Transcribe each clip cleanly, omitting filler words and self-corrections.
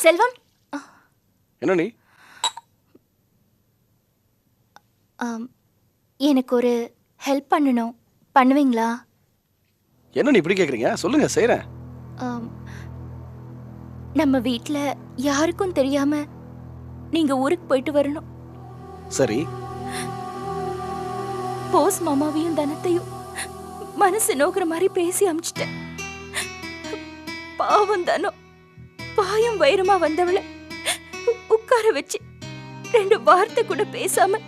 செல்வம், என்ன நீ? எனக்கு ஒரு ஹெல்ப் பண்ணணும், பண்ணுவீங்களா? என்ன நீ இப்படி கேக்குறீங்க? சொல்லுங்க, செய்றேன். நம்ம வீட்ல யாருக்கும் தெரியாம நீங்க ஊருக்கு போயிட்டு வரணும். சரி. போஸ் மாமாவையும் தனத்தையும் மனசு நோக்கிற மாதிரி பேசி அமிச்சிட்டேன். பாவம் தானோ, பாயம் வைரமா வந்தவளை உட்கார வச்சு 2 வார்த்தை கூட பேசாம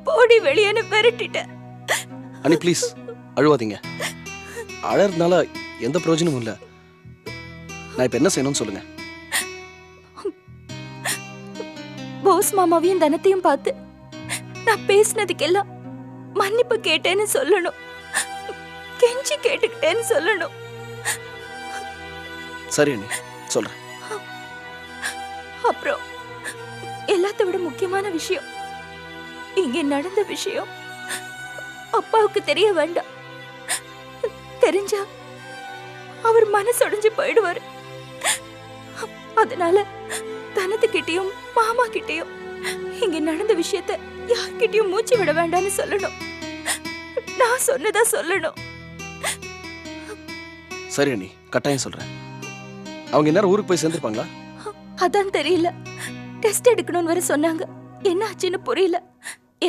போடி வெளியேன்னு விரட்டிட்டேன். அனி ப்ளீஸ் அழுவாதீங்க. அழறதுனால எந்த பிரயோஜனமும் இல்ல. நான் இப்ப என்ன செய்யணும்னு சொல்லுங்க. போஸ் மாமாவையும் தனத்தையும் பார்த்து நான் பேசினதுக்கெல்லாம் மன்னிப்பு கேட்டேன்னு சொல்லணும், கெஞ்சி கேட்டுக்கிட்டேன்னு சொல்லணும். சரி அண்ணி, சொல்றேன். அப்புறம் எல்லாத்த விட முக்கியமான விஷயம், இங்க நடந்த விஷயம் அப்பாவுக்கு தெரிய வேண்டாம். தெரிஞ்சா அவர் மனசொடைஞ்சு போயிடுவாரு. அதனால தனத்துக்கிட்டையும் மாமா கிட்டையும் இங்க நடந்த விஷயத்த யார்கிட்டயும் மூச்சு விட வேண்டாம்னு சொல்லணும். நான் சொன்னதா சொல்லணும். சரி அண்ணி, கட்டாயம் சொல்றேன். அவங்க எல்லாரும் ஊருக்கு போய் சேர்ந்துருப்பாங்களா? அதான் தெரியல. டெஸ்ட் எடுக்கணும்னு வர சொன்னாங்க. என்ன ஆச்சுன்னு புரியல.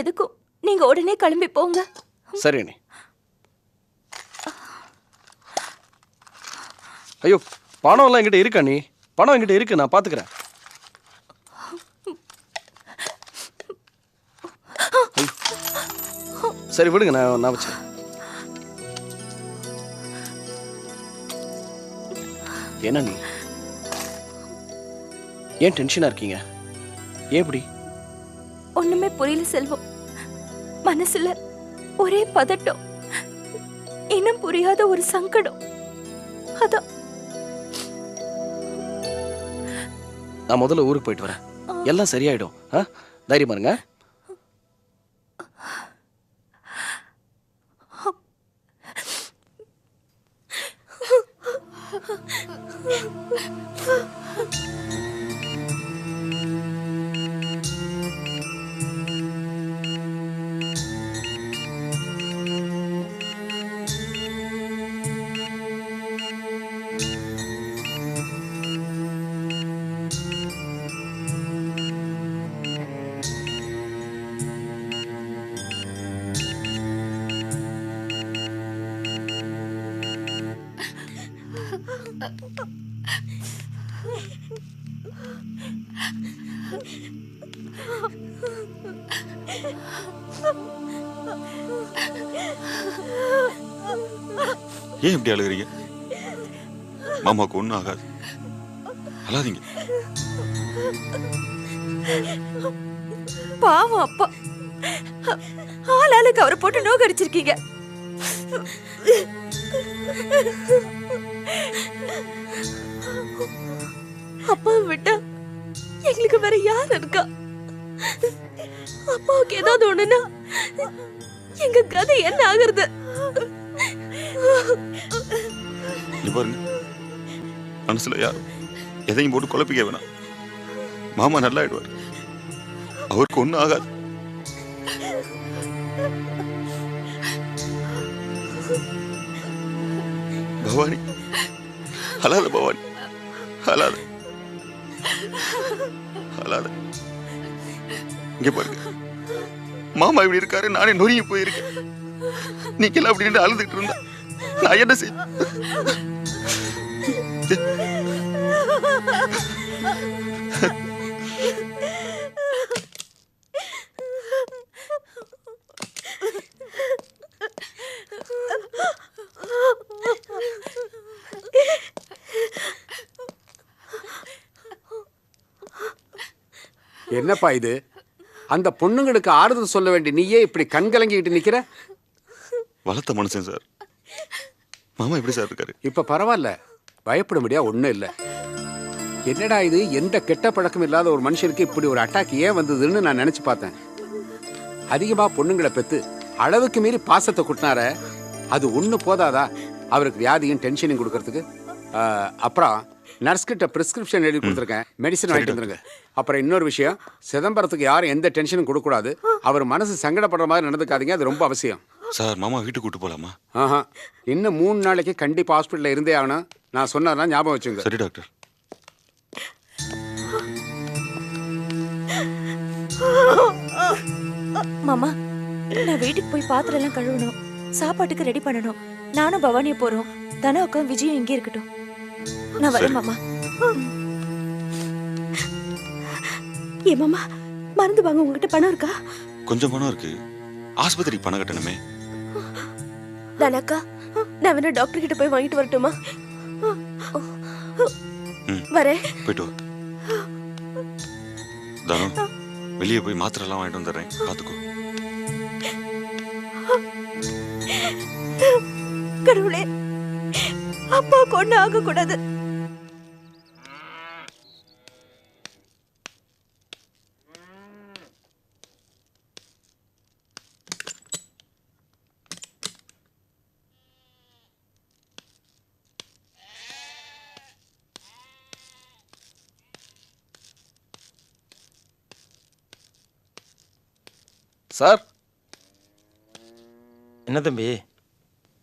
எதுக்கும் நீங்க உடனே கிளம்பி போங்க. சரி அண்ணி. ஐயோ, பணம் எல்லாம் என்கிட்ட இருக்கு அண்ணி. பணம் என்கிட்ட இருக்கு, நான் பாத்துக்கிறேன். சரி விடுங்க, நான் வச்சேன். என்ன நீ ஏன் டென்ஷனா இருக்கீங்க? ஏன் இப்படி? ஒண்ணுமே புரியல செல்வம். மனசுல ஒரே பதட்டம், இன்னும் புரியாத ஒரு சங்கடம். அதான் நான் முதல்ல ஊருக்கு போயிட்டு வரேன். எல்லாம் சரியாயிடும். தைரியமா இருங்க. ஏன் இப்படி அழுகிறீங்க? மாமாவுக்கு ஒன்றும் ஆகாது, அழாதீங்க. பாவம் அப்பா, ஆளாளுக்கு அவரை போட்டு நோக்கடிச்சிருக்கீங்க. அப்பாவை விட்டா எங்களுக்கு வேற யார் இருக்கா? அப்பாவுக்கு ஏதாவது ஒண்ணுன்னா எங்க கதை என்ன ஆகுறது? பாருங்க, மனசுல யாரும் எதையும் போட்டு குழப்பிக்க வேணாம். மாமா நல்லா ஆயிடுவார், அவருக்கு ஒன்றும் ஆகாது. பவானி அழாத, பவானி அழாத, அழாத. இங்க பாருங்க, மாமா இப்படி இருக்காரு, நானே நொறுங்கி போயிருக்கேன். நீங்க எல்லாம் அப்படி நின்று அழுதுகிட்டு இருந்தா நான் என்ன செய்ய? என்னப்பா இது? அந்த பொண்ணுங்களுக்கு ஆறுதல் சொல்ல வேண்டிய நீயே இப்படி கண்கலங்கிட்டு நிக்கிற? வளர்த்த மனுஷன் சார். மாமா எப்படி சார் இருக்காரு? இப்ப பரவாயில்ல, பயப்பட முடியாது, ஒண்ணும் இல்ல. என்னடா இது, எந்த கெட்ட பழக்கம் இல்லாத ஒரு மனுஷனுக்கு இப்படி ஒரு அட்டாக் ஏன் வந்ததுன்னு நான் நினைச்சு பார்த்தேன். அதிகமா பொண்ணுங்களை பெத்து அளவுக்கு மீறி பாசத்தை குட்டினார, அது ஒண்ணு போதாதா அவருக்கு வியாதியும் டென்ஷனையும் கொடுக்கறதுக்கு? அப்புறம் நர்ஸ் கிட்ட பிரிஸ்கிரிப்ஷன் எழுதி கொடுத்துருக்கேன், மெடிசன் வாங்கிட்டு வந்துருங்க. அப்புறம் இன்னொரு விஷயம், சிதம்பரத்துக்கு யாரும் எந்த டென்ஷனும் கொடுக்கக்கூடாது. அவர் மனசு சங்கடப்படுற மாதிரி நடந்துக்காதீங்க, அது ரொம்ப அவசியம். சார் மாமா வீட்டுக்கு கூட்டு போலாமா? ஆஹா, இன்னும் 3 நாளைக்கு கண்டிப்பா ஹாஸ்பிட்டல்ல இருந்தே ஆகணும். நான் சொன்னதெல்லாம் ஞாபகம் வச்சுங்க. சரி டாக்டர். மாமா, நான் வீட்டுக்கு போய் பாத்திரம் எல்லாம் கழுவணும், சாப்பாட்டுக்கு ரெடி பண்ணணும். நானும் பவானியை போறோம். தனோக்கம் விஜயும் இங்கே இருக்கட்டும். நான் வரேன் மாமா. ஏ மாமா, மருந்து வாங்க உங்ககிட்ட பணம் இருக்கா? கொஞ்சம் பணம் இருக்கு, ஆஸ்பத்திரிக்கு பணம் கட்டணுமே. தானக்கா, நான் வேணா டாக்டர் கிட்ட போய் வாங்கிட்டு வரட்டுமா? வரேன். போயிட்டு வா. தானு, வெளியே போய் மாத்திரை எல்லாம் வாங்கிட்டு வந்துடுறேன், பாத்துக்கோ. கடவுளே, அப்பா கொண்டு ஆக கூடாது. சார், என்ன தம்பி?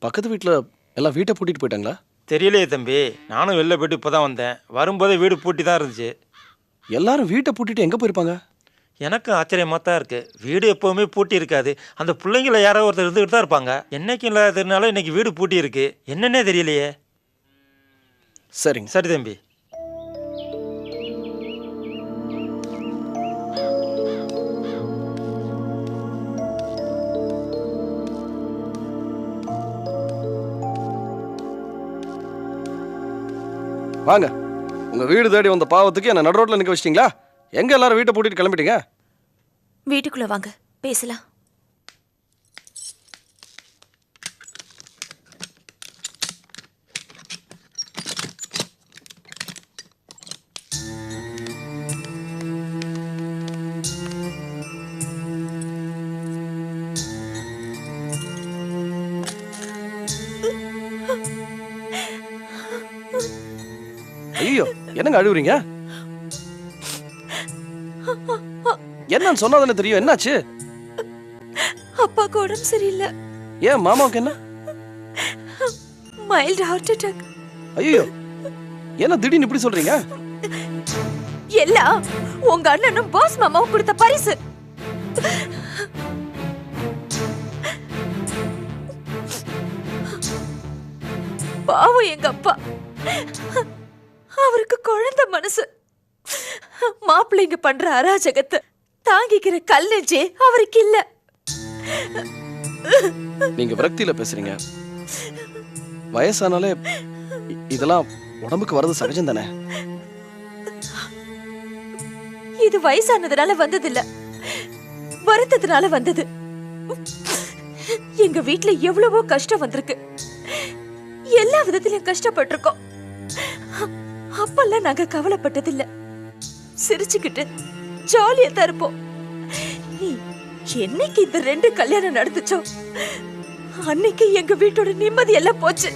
பக்கத்து வீட்டில் எல்லாம் வீட்டை பூட்டிட்டு போயிட்டாங்களா? தெரியலையே தம்பி, நானும் வெளில போயிட்டு இப்போ தான் வந்தேன். வரும்போதே வீடு பூட்டி தான் இருந்துச்சு. எல்லாரும் வீட்டை பூட்டிட்டு எங்கே போயிருப்பாங்க? எனக்கு ஆச்சரியமாக தான் இருக்குது. வீடு எப்போவுமே பூட்டி இருக்காது. அந்த பிள்ளைங்கள யாரோ ஒருத்தர் இருந்துக்கிட்டு தான் இருப்பாங்க. என்னைக்கும் இல்லாததுனால இன்னைக்கு வீடு பூட்டி இருக்கு. என்னன்னே தெரியலையே. சரிங்க. சரி தம்பி. வாங்க. உங்க வீடு தேடி வந்த பாவத்துக்கு என்ன நடு ரோட்ல நிக்க வச்சிட்டீங்களா? எங்க எல்லாரும் வீட்டை பூட்டிட்டு கிளம்பிட்டீங்க? வீட்டுக்குள்ள வாங்க, பேசலாம். ஐயோ, என்னங்க அழுவுறீங்க? என்னன்னு சொன்னாதானே தெரியும். என்னாச்சு? அப்பாக்கு உடம்பு சரியில்லை. ஏன் மாமாவுக்கு என்ன? Mild heart attack. ஐயோ, என்ன திடீர்னு இப்படி சொல்றீங்க? எல்லாம் உங்க அண்ணனும் பாஸ் மாமாவும் கொடுத்த பரிசு. பாவம் எங்க அப்பா, அவருக்கு குழந்தை மனசு. மாப்பிள்ளைங்க பண்ற அராஜகத்தை தாங்கிக்கிற கல் நெஞ்சே அவருக்கு இல்ல. நீங்க விரக்தியில பேசுறீங்க. வயசானாலே இதெல்லாம் உடம்புக்கு வர்றது சகஜம் தானே? இது வயசானதுனால வந்தது இல்ல, வருத்தத்தினால வந்தது. எங்க வீட்ல எவ்வளவோ கஷ்டம் வந்திருக்கு. எல்லா விதத்திலும் கஷ்டப்பட்டிருக்கோம். அப்பெல்லாம் நாங்க கவலைப்பட்டதில்ல. சிரிச்சுக்கிட்டு ஜாலியா தான் இருப்போம். என்னைக்கு இந்த 2 கல்யாணம் நடந்துச்சோ அன்னைக்கு எங்க வீட்டோட நிம்மதி எல்லாம் போச்சு.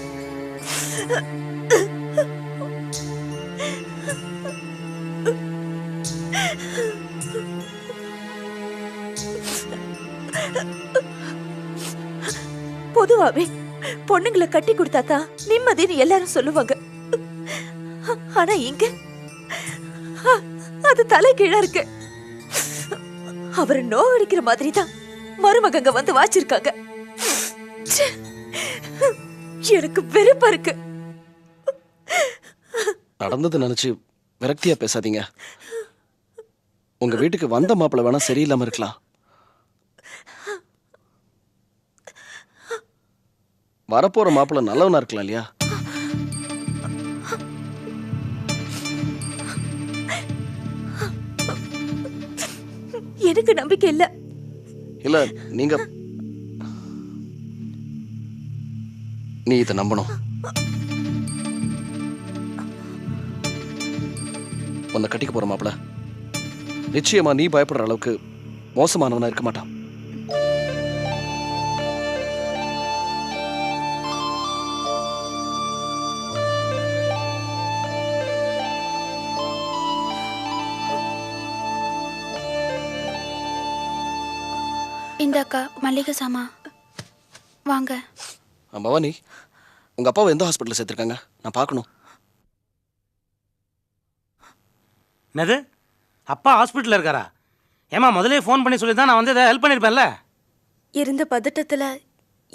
பொதுவாவே பொண்ணுங்களை கட்டி கொடுத்தாதான் நிம்மதின்னு எல்லாரும் சொல்லுவாங்க. ஆனா இங்க அது தலை கீழா இருக்கு. அவரை நோவடிக்கிற மாதிரி தான் மருமகங்க வந்து வாச்சிருக்காங்க. எனக்கு வெறுப்பா இருக்கு. நடந்தது நினைச்சு விரக்தியா பேசாதீங்க. உங்க வீட்டுக்கு வந்த மாப்பிள்ளை வேணா சரியில்லாம இருக்கலாம். வரப்போற மாப்பிள்ளை நல்லவனா இருக்கலாம் இல்லையா? எனக்கு நம்பிக்கை இல்ல. இல்ல, நீ இதை நம்பணும். உன்னை கட்டிக்க போற மாப்பிள்ள நிச்சயமா நீ பயப்படுற அளவுக்கு மோசமானவனா இருக்க மாட்டான். இந்தாக்கா மல்லிகை சாமா. வாங்க. பவானி, உங்க அப்பாவை எந்த ஹாஸ்பிட்டலில் சேர்த்துருக்காங்க? நான் பார்க்கணும். என்னது, அப்பா ஹாஸ்பிட்டலில் இருக்காரா? ஏமா முதலே ஃபோன் பண்ணி சொல்லி தான் நான் வந்து இதை ஹெல்ப் பண்ணியிருப்பேன்ல. இருந்த பதட்டத்துல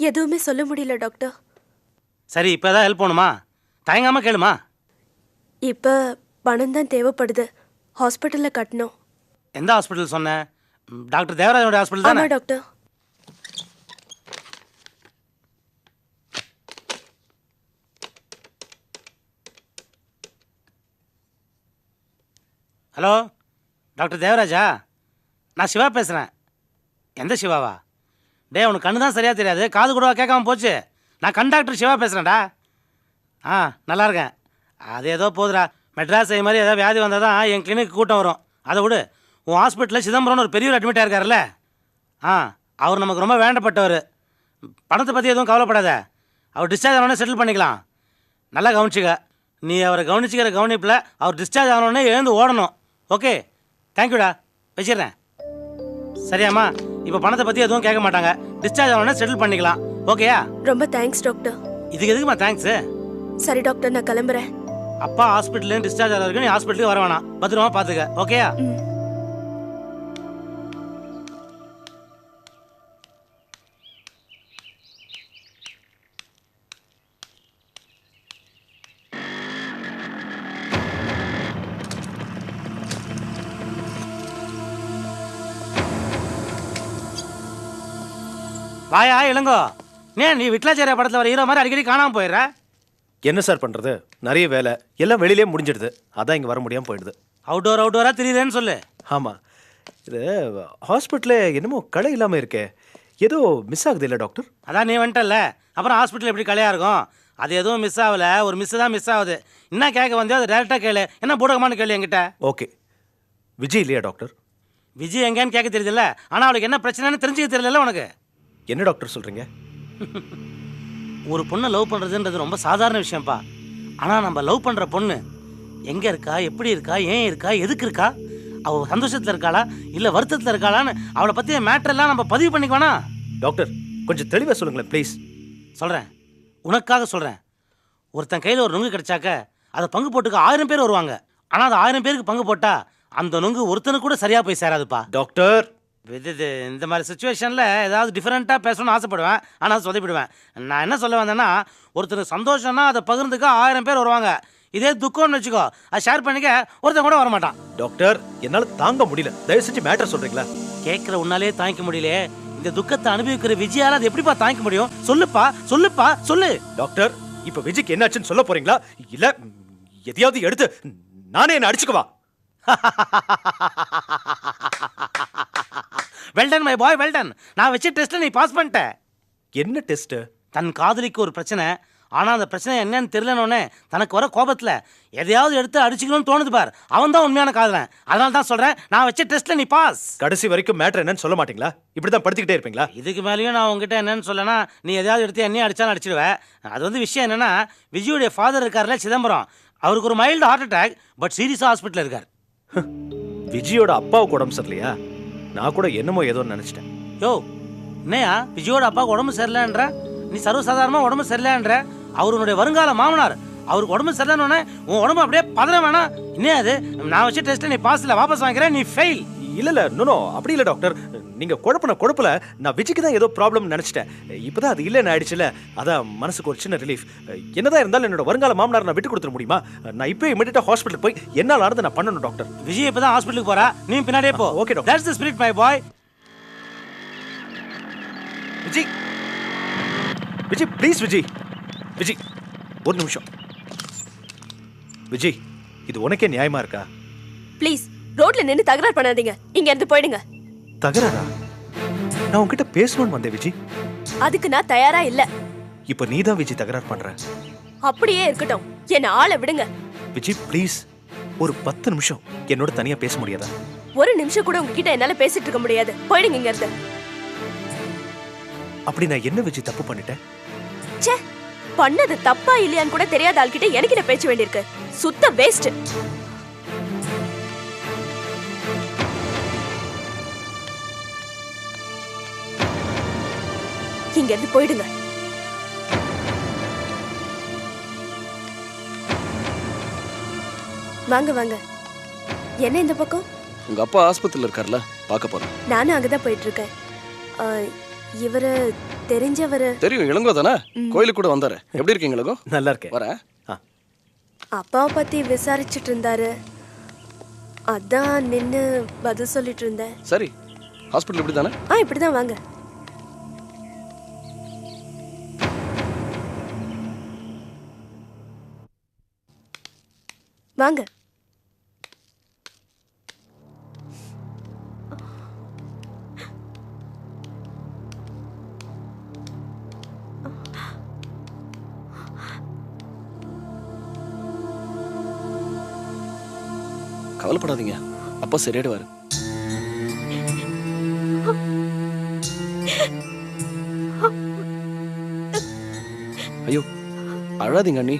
எதுவுமே சொல்ல முடியல டாக்டர். சரி, இப்போ ஏதாவது ஹெல்ப் பண்ணுமா? தயங்காமல் கேளுமா. இப்ப பணம் தான் தேவைப்படுது. ஹாஸ்பிட்டல்ல கட்டணும். எந்த ஹாஸ்பிட்டல் சொன்னேன்? டாக்டர் தேவராஜனோட ஹாஸ்பிட்டல் ஆமா தானே? டாக்டர். Hello, doctor Devaraja? நான் சிவா பேசுகிறேன். எந்த சிவாவா? டே, உனக்கு கண்ணு தான் சரியாக தெரியாது, காது கூடவா கேட்காம போச்சு? நான் கண்டாக்டர் சிவா பேசுகிறேன்டா. நல்லா இருக்கேன். அது ஏதோ போதுடா. மெட்ராஸ் இது மாதிரி ஏதாவது வியாதி வந்தால் தான் என் கிளினிக் கூட்டம் வரும். அதை விடு, உன் ஹாஸ்பிட்டலில் சிதம்பரம்னு ஒரு பெரியவர் அட்மிட் ஆயிருக்காருல்ல? அவர் நமக்கு ரொம்ப வேண்டப்பட்டவர். பணத்தை பற்றி எதுவும் கவலைப்படாத. அவர் டிஸ்சார்ஜ் ஆனோடனே செட்டில் பண்ணிக்கலாம். நல்லா கவனிச்சுக்க. நீ அவரை கவனிச்சிக்கிற கவனிப்பில் அவர் டிஸ்சார்ஜ் ஆனோடனே எழுந்து ஓடணும். ஓகே, தேங்க்யூடா. வச்சிடுறேன். சரியாம்மா? இப்போ பணத்தை பற்றி எதுவும் கேட்க மாட்டாங்க. டிஸ்சார்ஜ் ஆனோடனே செட்டில் பண்ணிக்கலாம். ஓகேயா? ரொம்ப தேங்க்ஸ் டாக்டர். இதுக்கு எதுக்குமா தேங்க்ஸு? சரி டாக்டர், நான் கிளம்புறேன். அப்பா ஹாஸ்பிட்டல்லேருந்து டிஸ்சார்ஜ் ஆகிற வரைக்கும் நீ ஹாஸ்பிட்டலுக்கு வர வேணாம். பத்திரமா பார்த்துக்க. ஓகேயா? வாயா இளங்கோ. நீ விட்லாச்சாரியா படத்தில் வர ஹீரோ மாதிரி அடிக்கடி காணாமல் போயிடுற. என்ன சார் பண்ணுறது? நிறைய வேலை, எல்லாம் வெளியிலே முடிஞ்சிடுது. அதான் இங்கே வர முடியாமல் போயிடுது. அவுட்டோராக தெரியுதுன்னு சொல்லு. ஆமாம், இது ஹாஸ்பிட்டலில் என்னமோ கடை இல்லாமல் இருக்கே, ஏதோ மிஸ் ஆகுது இல்லை டாக்டர்? அதான் நீ வந்துட்டல, அப்புறம் ஹாஸ்பிட்டல் எப்படி கலையாக இருக்கும்? அது எதுவும் மிஸ் ஆகலை, ஒரு மிஸ் தான் மிஸ் ஆகுது. என்ன கேட்க வந்து அது டேரெக்டாக கேளு. என்ன பூடகமானு கேளு என்கிட்ட. ஓகே, விஜய் இல்லையா டாக்டர்? விஜய் எங்கேன்னு கேட்க தெரியுதுல்ல, ஆனால் அவளுக்கு என்ன பிரச்சனைன்னு தெரிஞ்சுக்க தெரியல உனக்கு. என்ன டாக்டர் சொல்கிறீங்க? ஒரு பொண்ணை லவ் பண்ணுறதுன்றது ரொம்ப சாதாரண விஷயம்ப்பா. ஆனால் நம்ம லவ் பண்ணுற பொண்ணு எங்கே இருக்கா, எப்படி இருக்கா, ஏன் இருக்கா, எதுக்கு இருக்கா, அவள் சந்தோஷத்தில் இருக்காளா இல்லை வருத்தத்தில் இருக்காளான்னு அவளை பற்றிய மேட்டரெல்லாம் நம்ம பதிவு பண்ணிக்குவானா? டாக்டர் கொஞ்சம் தெளிவாக சொல்லுங்களேன் ப்ளீஸ். சொல்கிறேன், உனக்காக சொல்கிறேன். ஒருத்தன் கையில் ஒரு நுங்கு கிடைச்சாக்க அதை பங்கு போட்டுக்க 1000 பேர் வருவாங்க. ஆனால் அது 1000 பேருக்கு பங்கு போட்டால் அந்த நுங்கு ஒருத்தனுக்கு கூட சரியாக போய் சேராதுப்பா. டாக்டர், இது இந்த மாதிரி சுச்சுவேஷனில் ஏதாவது டிஃப்ரெண்ட்டாக பேசணும்னு ஆசைப்படுவேன், ஆனால் சொதப்பிடுவேன். நான் என்ன சொல்ல வந்தேன்னா, ஒருத்தருக்கு சந்தோஷம்னா அதை பகிர்ந்துக்க 1000 பேர் வருவாங்க. இதே துக்கம்னு வச்சுக்கோ, அதை ஷேர் பண்ணிக்க ஒருத்தன் கூட வரமாட்டான். டாக்டர் என்னால் தாங்க முடியல, தயவு செஞ்சு மேட்டர் சொல்கிறீங்களா? கேட்குற உன்னாலே தாங்கிக்க முடியல, இந்த துக்கத்தை அனுபவிக்கிற விஜயால அது எப்படிப்பா தாங்கிக்க முடியும்? சொல்லுப்பா சொல்லுப்பா சொல்லு. டாக்டர், இப்போ விஜய்க்கு என்னாச்சுன்னு சொல்ல போறீங்களா இல்லை எதையாவது எடுத்து நானே என்ன அடிச்சுக்குவா? Well done my boy, well done. நான் வச்ச டெஸ்ட்டில் நீ பாஸ் பண்ணிட்ட. என்ன டெஸ்ட்? தன் காதலிக்கு ஒரு பிரச்சனை, ஆனால் அந்த பிரச்சனை என்னன்னு தெரியலனோடனே தனக்கு வர கோபத்தில் எதையாவது எடுத்து அடிச்சுக்கணும்னு தோணுது பார், அவன் தான் உண்மையான காதலன். அதனால தான் சொல்கிறேன், நான் வச்ச டெஸ்ட்டில் நீ பாஸ். கடைசி வரைக்கும் மேட்டர் என்னன்னு சொல்ல மாட்டீங்களா? இப்படி தான் படுத்திக்கிட்டே இருப்பீங்களா? இதுக்கு மேலேயும் நான் உங்ககிட்ட என்னன்னு சொல்லனா, நீ எதையாவது எடுத்து என்னையும் அடிச்சாலும் அடிச்சிடுவேன். அது வந்து விஷயம் என்னன்னா, விஜயுடைய ஃபாதர் இருக்கார்ல சிதம்பரம், அவருக்கு ஒரு மைல்டு ஹார்ட் அட்டாக், பட் சீரியஸாக ஹாஸ்பிட்டலில் இருக்கார். விஜயோட அப்பாவுக்கு உடம்பு சரியில்லையா? நான் கூட என்னமோ ஏதோ நினைச்சிட்டேன். யோ, என்னையா விஜயோட அப்பாவுக்கு உடம்பு சரியில்லைன்ற? நீ சர்வசாதாரணமாக உடம்பு சரியில்லைன்ற? அவருடைய வருங்கால மாமனார், அவருக்கு உடம்பு சரியில்லைன்னு உன் உடம்பு அப்படியே பதற வேணாம். என்ன அது, நான் வச்சு டெஸ்ட்டை நீ பாஸ் இல்லை, வாபஸ் வாங்கிக்கிறேன், நீ ஃபெயில். இல்ல நோ அப்படி இல்லை டாக்டர். நீங்க குழப்பல நான் விஜய்க்கு தான் ஏதோ ப்ராப்ளம் நினைச்சிட்டேன். இப்பதான் அது இல்லைன்னு ஆயிடுச்சுல, அதான் மனசுக்கு ஒரு சின்ன ரிலீஃப். என்னதான் இருந்தாலும் என்னோட வருங்கால மாமனார் நான் விட்டு கொடுத்துட முடியுமா? நான் இப்போ இமிடியேட்டா ஹாஸ்பிட்டல் போய் என்னால ஆனது நான் பண்ணணும் டாக்டர். விஜய் இப்பதான் ஹாஸ்பிட்டலுக்கு போறா, நீ பின்னாடியே போ. Okay doctor. That's the spirit my boy. Vijay Vijay please Vijay Vijay ஒரு நிமிஷம். விஜய், இது உனக்கே நியாயமா இருக்கா? ப்ளீஸ் ரோட்ல நின்னு தகராறு பண்ணாதீங்க, இங்க இருந்து போயிடுங்க. தகராறா? நான் உன்கிட்ட பேசணும்னு வந்தேன் விஜய். அதுக்கு நான் தயாரா இல்ல. இப்ப நீ தான் விஜய் தகராறு பண்ற. அப்படியே இருக்கட்டும், என்ன ஆளை விடுங்க. விஜய் ப்ளீஸ் ஒரு 10 நிமிஷம் என்னோட தனியா பேச முடியாதா? ஒரு நிமிஷம் கூட உங்ககிட்ட என்னால பேசிட்டு இருக்க முடியாது, போயிடுங்க இங்க இருந்து. அப்படி நான் என்ன விஜய் தப்பு பண்ணிட்டேன்? ச்சே, பண்ணது தப்பா இல்லையான்னு கூட தெரியாத ஆள்கிட்ட எனக்கு என்ன பேச வேண்டியிருக்கு? சுத்த வேஸ்ட். இங்க இருந்து போயிடுங்க. வாங்க வாங்க. என்ன இந்த பக்கம்? உங்க அப்பா ஆஸ்பத்திரியில் இருக்கார்ல, பார்க்க போறேன். நானும் அங்கதான் போயிட்டு இருக்கேன். இவரு தெரிஞ்சவரு. தெரியும், இளங்கோ தானே? கோயிலுக்கு கூட வந்தாரு. எப்படி இருக்கீங்க இளங்கோ? நல்லா இருக்கேன். வரேன். அப்பாவை பத்தி விசாரிச்சுட்டு இருந்தாரு. அதான் நின்னு பதில் சொல்லிட்டு இருந்தேன். சரி, ஹாஸ்பிட்டல் இப்படி தானே? இப்படிதான் வாங்க. வாங்க. கவலைப்படாதீங்க, அப்பா சரியாயிடுவாரு. ஐயோ, அழாதீங்க அண்ணி.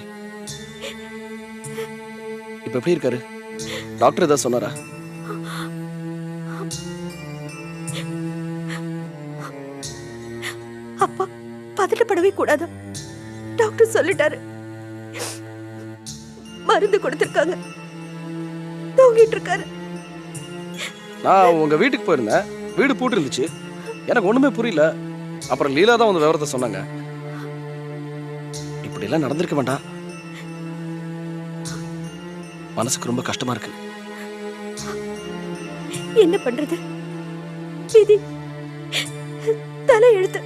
இப்ப எப்படி இருக்காரு? டாக்டர் ஏதாவது சொன்னாரா? அப்பா பதட்டப்படவே கூடாது. டாக்டர் சொல்லிட்டாரு. மருந்து கொடுத்திருக்காங்க. தூங்கிட்டு இருக்காரு. நான் உங்க வீட்டுக்கு போயிருந்தேன். வீடு பூட்டு இருந்துச்சு. எனக்கு ஒண்ணுமே புரியல. அப்புறம் லீலா தான் வந்து விவரத்தை சொன்னாங்க. இப்படி எல்லாம் நடந்திருக்க வேண்டாம். மனசுக்கு ரொம்ப கஷ்டமா இருக்கு. என்ன பண்றது? விதி தலை எழுத்து.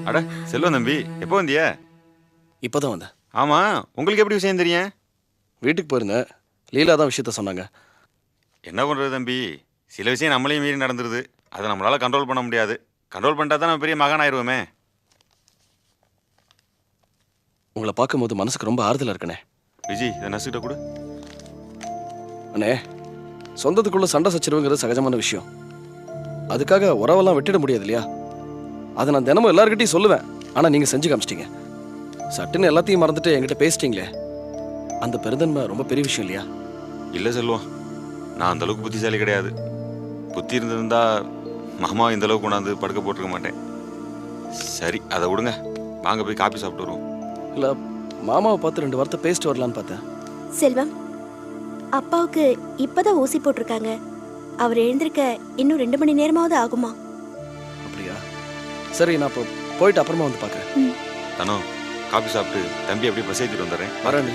அட செல்வம் தம்பி, எப்போ வந்திய? இப்பதான் வந்தேன். ஆமா, உங்களுக்கு எப்படி விஷயம் தெரியும்? வீட்டுக்கு போயிருந்தேன். லீலா தான் விஷயத்த சொன்னாங்க. என்ன பண்றது தம்பி, சில விஷயம் நம்மளையும் மீறி நடந்துருது. அதை நம்மளால கண்ட்ரோல் பண்ண முடியாது. கண்ட்ரோல் பண்ணிட்டா தான் நம்ம பெரிய மகன் ஆயிடுவோமே. உங்களை பார்க்கும்போது மனசுக்கு ரொம்ப ஆறுதலா இருக்கனே. விஜய், இதை நசுக்கிட்ட கூட. அண்ணே, சொந்தத்துக்குள்ள சண்டை சச்சரவுங்கிறது சகஜமான விஷயம். அதுக்காக உறவெல்லாம் விட்டுட முடியாது இல்லையா? அதை நான் தினமும் எல்லாருக்கிட்டையும் சொல்லுவேன். ஆனா நீங்க செஞ்சு காமிச்சிட்டீங்க. சட்டுன்னு எல்லாத்தையும் மறந்துட்டு என்கிட்ட பேசிட்டீங்களே, அந்த பெருந்தன்மை ரொம்ப பெரிய விஷயம் இல்லையா? இல்லை செல்வம், நான் அந்த அளவுக்கு புத்திசாலி கிடையாது. புத்தி இருந்திருந்தா மாமா இந்த அளவுக்கு கொண்டாந்து படுக்க போட்டிருக்க மாட்டேன். சரி, அதை விடுங்க. வாங்க போய் காபி சாப்பிட்டு வருவோம். இல்ல, மாமாவை பார்த்து 2 வார்த்தை பேசிட்டு வரலான்னு பார்த்தேன். செல்வம், அப்பாவுக்கு இப்பதான் ஊசி போட்டிருக்காங்க. அவர் எழுந்திருக்க இன்னும் 2 மணி நேரமாவது ஆகுமா? அப்படியா? சரி, நான் இப்போ போயிட்டு அப்புறமா வந்து பார்க்குறேன். தனோ, காபி சாப்பிட்டு தம்பி அப்படியே பஸ் ஏற்றிட்டு வந்துடுறேன். வரேன்.